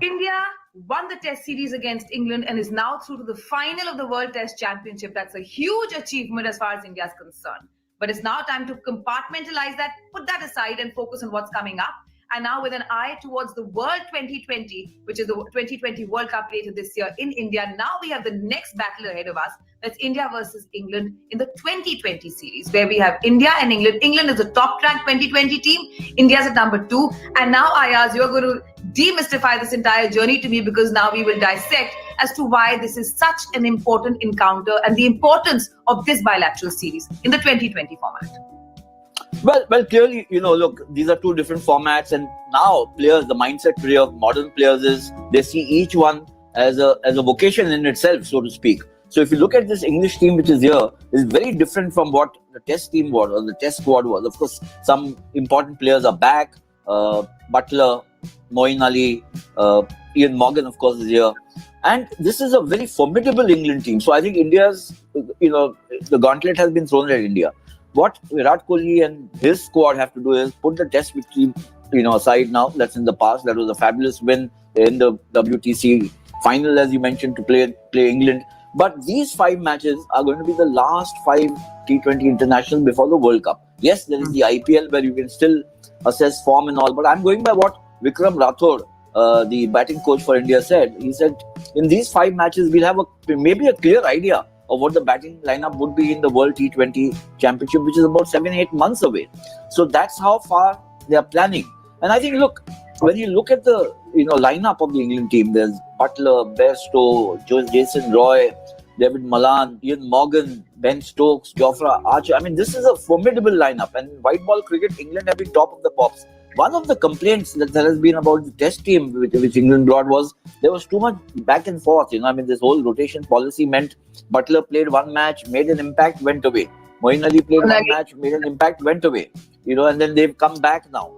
India won the Test series against England and is now through to the final of the World Test Championship. That's a huge achievement as far as India is concerned. But it's now time to compartmentalize that, put that aside, and focus on what's coming up. And now, with an eye towards the World 2020, which is the 2020 World Cup later this year in India, now we have the next battle ahead of us. That's India versus England in the 2020 series, where we have India and England. England is the top-ranked 2020 team. India's at number 2. And now, Ayaz, you're going to demystify this entire journey to me, because now we will dissect as to why this is such an important encounter and the importance of this bilateral series in the 2020 format. Well, clearly, look, these are two different formats, and now players, the mindset today of modern players is they see each one as a vocation in itself, so to speak. So if you look at this English team which is here, is very different from what the Test team was or the Test squad was. Of course, some important players are back. Butler, Moeen Ali, Ian Morgan, of course, is here. And this is a very formidable England team. So I think India's, the gauntlet has been thrown at India. What Virat Kohli and his squad have to do is put the Test victory, aside now. That's in the past. That was a fabulous win in the WTC final, as you mentioned, to play England. But these 5 matches are going to be the last 5 T20 internationals before the World Cup. Yes, there is the IPL where you can still assess form and all. But I'm going by what Vikram Rathod, the batting coach for India, said. He said, in these 5 matches, we'll have maybe a clear idea of what the batting lineup would be in the World T20 Championship, which is about 7-8 months away. So that's how far they are planning. And I think, look, when you look at the lineup of the England team, there's Butler, Bairstow, Jason Roy, David Malan, Ian Morgan, Ben Stokes, Jofra Archer. I mean, this is a formidable lineup. And white ball cricket, England have been top of the pops. One of the complaints that there has been about the Test team which England brought was there was too much back and forth. This whole rotation policy meant Butler played 1 match, made an impact, went away. Moeen Ali played 1 match, made an impact, went away. And then they've come back now.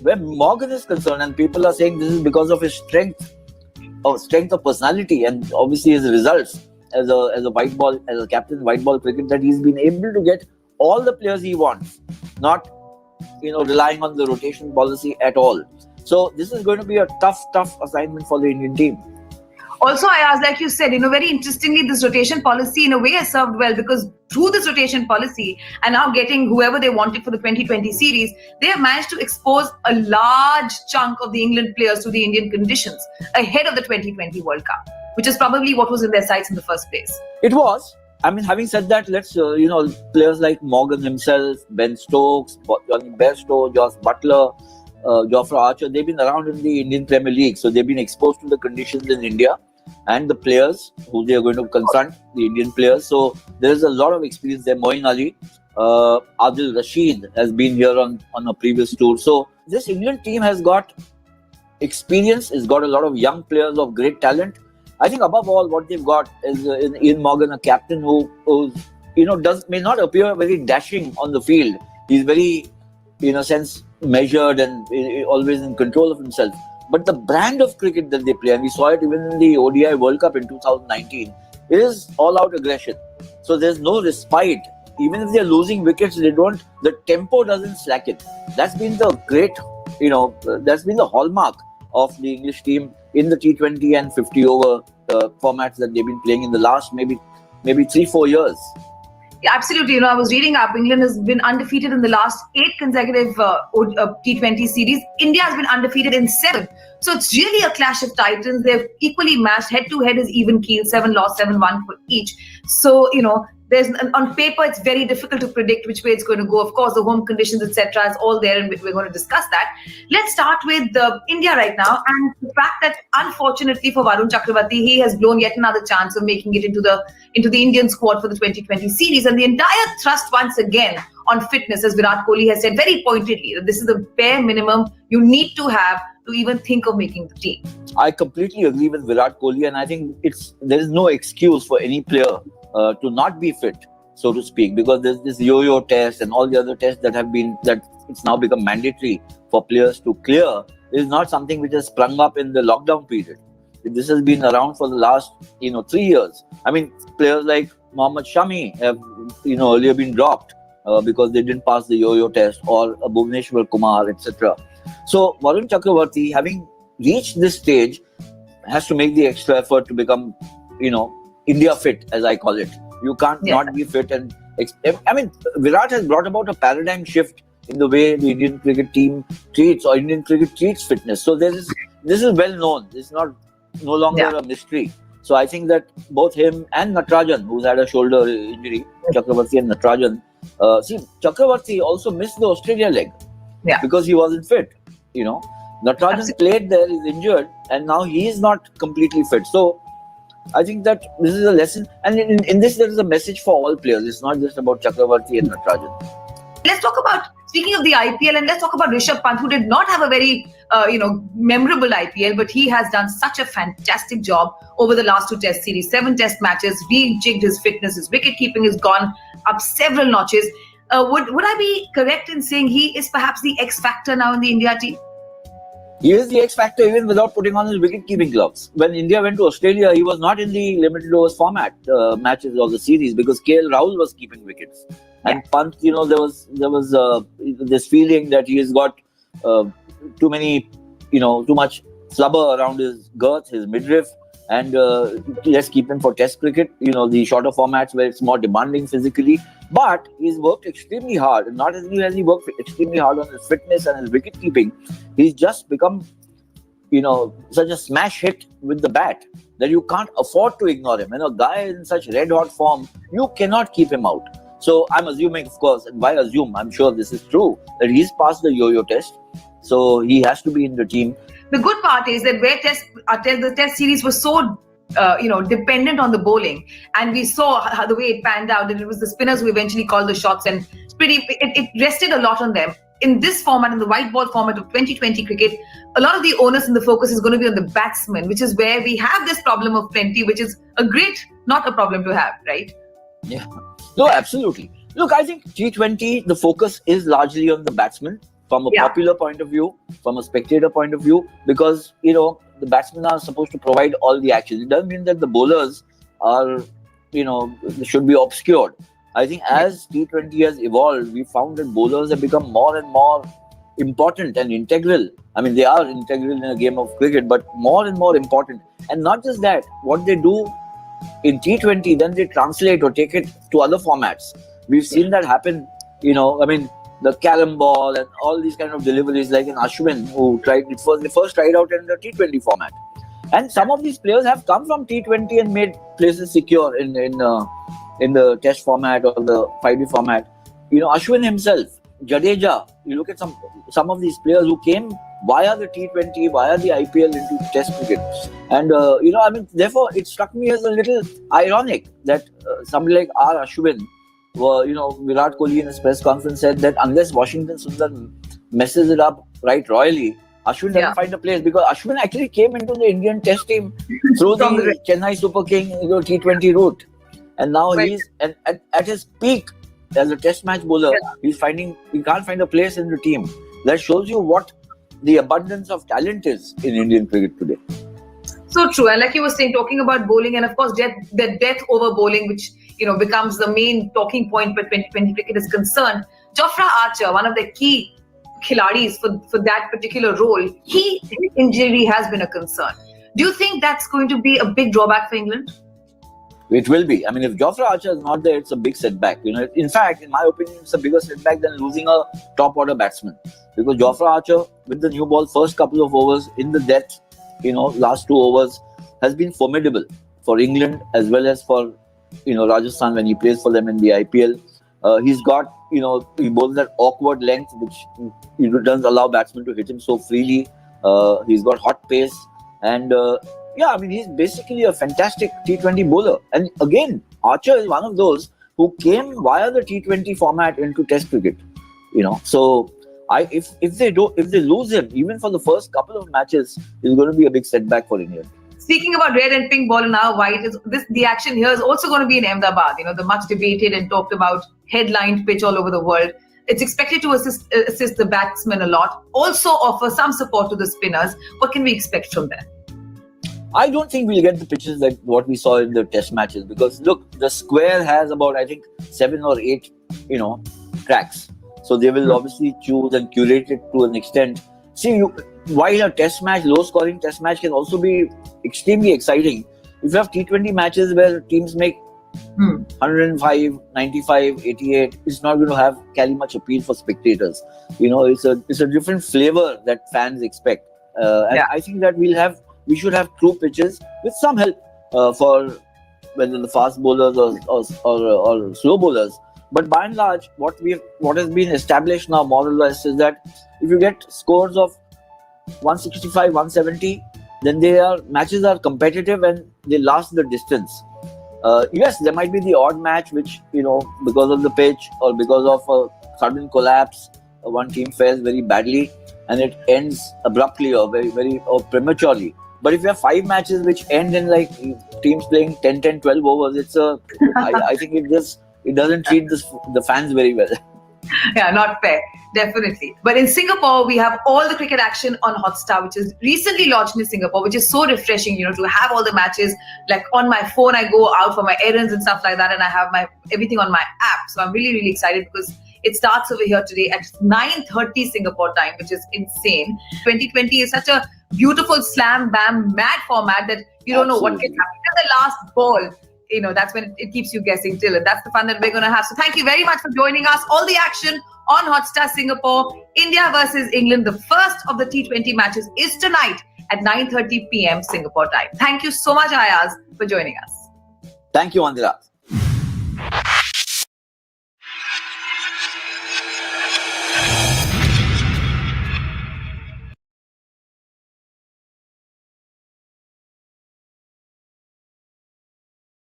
Where Morgan is concerned, and people are saying this is because of his strength of personality and obviously his results as a captain white ball cricket, that he's been able to get all the players he wants, not relying on the rotation policy at all. So this is going to be a tough assignment for the Indian team. Also, I asked, like you said, very interestingly, this rotation policy in a way has served well, because through this rotation policy and now getting whoever they wanted for the 2020 series, they have managed to expose a large chunk of the England players to the Indian conditions ahead of the 2020 World Cup, which is probably what was in their sights in the first place. It was. I mean, having said that, let's, players like Morgan himself, Ben Stokes, Bairstow, Josh Butler, Jofra Archer, they've been around in the Indian Premier League. So they've been exposed to the conditions in India and the players who they are going to confront, the Indian players. So there's a lot of experience there. Moeen Ali, Adil Rashid has been here on a previous tour. So this England team has got experience, it's got a lot of young players of great talent. I think above all, what they've got is Ian Morgan, a captain who may not appear very dashing on the field. He's very, in a sense, measured and always in control of himself. But the brand of cricket that they play, and we saw it even in the ODI World Cup in 2019, is all-out aggression. So there's no respite. Even if they're losing wickets, the tempo doesn't slacken. That's been the great, that's been the hallmark of the English team in the T20 and 50 over formats that they've been playing in the last maybe 3-4 years. Yeah, absolutely. I was reading up. England has been undefeated in the last 8 consecutive T20 series. India has been undefeated in 7. So it's really a clash of titans. They're equally matched. Head-to-head is even keel. 7 lost, 7-1 for each. So, there's on paper, it's very difficult to predict which way it's going to go. Of course, the home conditions, etc., is all there, and we're going to discuss that. Let's start with India right now, and the fact that, unfortunately for Varun Chakravarti, he has blown yet another chance of making it into the Indian squad for the 2020 series, and the entire thrust once again on fitness, as Virat Kohli has said very pointedly, that this is the bare minimum you need to have to even think of making the team. I completely agree with Virat Kohli, and I think there is no excuse for any player to not be fit, so to speak, because there's this yo-yo test and all the other tests that it's now become mandatory for players to clear. Is not something which has sprung up in the lockdown period. This has been around for the last 3 years. I mean, players like Mohammad Shami have earlier been dropped because they didn't pass the yo-yo test, or Bhuvneshwar Kumar, etc. So Varun Chakravarti, having reach this stage has to make the extra effort to become, India fit, as I call it. You can't not be fit. And I mean, Virat has brought about a paradigm shift in the way the Indian cricket team treats, or Indian cricket treats fitness. So this is well known. It's no longer a mystery. So I think that both him and Natarajan, who's had a shoulder injury, Chakravarti and Natarajan, Chakravarti also missed the Australia leg because he wasn't fit. Natarajan played there, is injured, and now he is not completely fit. So I think that this is a lesson, and in this there is a message for all players. It's not just about Chakravarti and Natarajan. Let's talk about, speaking of the IPL, and let's talk about Rishabh Pant, who did not have a very, memorable IPL, but he has done such a fantastic job over the last 2 test series, 7 test matches, rejigged his fitness, his wicket keeping has gone up several notches. Would I be correct in saying he is perhaps the X factor now in the India team? He is the X factor even without putting on his wicket-keeping gloves. When India went to Australia, he was not in the limited overs format matches of the series because KL Rahul was keeping wickets. And Pant, there was this feeling that he has got too much flubber around his girth, his midriff, and let's keep him for Test cricket. The shorter formats where it's more demanding physically. But he's worked extremely hard, and not only has he worked extremely hard on his fitness and his wicket keeping, he's just become, such a smash hit with the bat that you can't afford to ignore him. And a guy in such red hot form, you cannot keep him out. So I'm assuming, of course, and why assume? I'm sure this is true, that he's passed the yo-yo test. So he has to be in the team. The good part is that where the test series was so dependent on the bowling, and we saw how the way it panned out, and it was the spinners who eventually called the shots, and it rested a lot on them. In this format, in the white ball format of 2020 cricket, a lot of the onus and the focus is going to be on the batsman, which is where we have this problem of plenty, which is not a problem to have, right? Yeah. No, absolutely. Look, I think T20, the focus is largely on the batsman from a popular point of view, from a spectator point of view, because, the batsmen are supposed to provide all the action. It doesn't mean that the bowlers are, should be obscured. I think as T20 has evolved, we found that bowlers have become more and more important and integral. I mean, they are integral in a game of cricket, but more and more important. And not just that, what they do in T20, then they translate or take it to other formats. We've seen that happen, the carom ball and all these kind of deliveries, like in Ashwin, who they first tried out in the T20 format. And some of these players have come from T20 and made places secure in the test format or the 5D format. Ashwin himself, Jadeja, you look at some of these players who came via the T20, via the IPL into test cricket. And, therefore it struck me as a little ironic that somebody like R. Ashwin, Virat Kohli in his press conference said that unless Washington Sundar messes it up right royally, Ashwin doesn't find a place, because Ashwin actually came into the Indian test team through the Chennai Super King T20 route. And now he's at his peak as a test match bowler. He can't find a place in the team. That shows you what the abundance of talent is in Indian cricket today. So true. And like you were saying, talking about bowling, and of course the death over bowling, which becomes the main talking point where 2020 cricket is concerned. Jofra Archer, one of the key khiladis for that particular role, his injury has been a concern. Do you think that's going to be a big drawback for England? It will be. I mean, if Jofra Archer is not there, it's a big setback. In fact, in my opinion, it's a bigger setback than losing a top order batsman, because Jofra Archer, with the new ball, first couple of overs in the death, last 2 overs, has been formidable for England as well as for Rajasthan when he plays for them in the IPL. He's got he bowls that awkward length which doesn't allow batsmen to hit him so freely. He's got hot pace, and he's basically a fantastic T20 bowler. And again, Archer is one of those who came via the T20 format into Test cricket. So if they lose him, even for the first couple of matches, it's going to be a big setback for England. Speaking about red and pink ball and now white, the action here is also going to be in Ahmedabad. The much debated and talked about headlined pitch all over the world. It's expected to assist the batsmen a lot. Also offer some support to the spinners. What can we expect from there? I don't think we'll get the pitches like what we saw in the test matches, because look, the square has about, I think, 7 or 8, tracks. So they will obviously choose and curate it to an extent. See, while a test match, low-scoring test match can also be extremely exciting, if you have T20 matches where teams make 105, 95, 88, it's not going to carry much appeal for spectators. It's a different flavor that fans expect. And I think that we should have true pitches with some help for whether the fast bowlers or slow bowlers. But by and large, what has been established now more or less is that if you get scores of 165, 170, then matches are competitive and they last the distance. Yes, there might be the odd match which, because of the pitch or because of a sudden collapse, one team fares very badly and it ends abruptly or very prematurely. But if you have 5 matches which end in like teams playing 10, 12 overs, I think it doesn't treat the fans very well. Yeah, not fair. Definitely. But in Singapore, we have all the cricket action on Hotstar, which is recently launched in Singapore, which is so refreshing, to have all the matches. Like on my phone, I go out for my errands and stuff like that, and I have everything on my app. So I'm really, really excited because it starts over here today at 9:30 Singapore time, which is insane. 2020 is such a beautiful slam, bam, mad format that you don't know what can happen. And the last ball, that's when it keeps you guessing till. And that's the fun that we're going to have. So thank you very much for joining us. All the action on Hotstar Singapore. India versus England. The first of the T20 matches is tonight at 9:30 p.m. Singapore time. Thank you so much, Ayaz, for joining us. Thank you, Andira.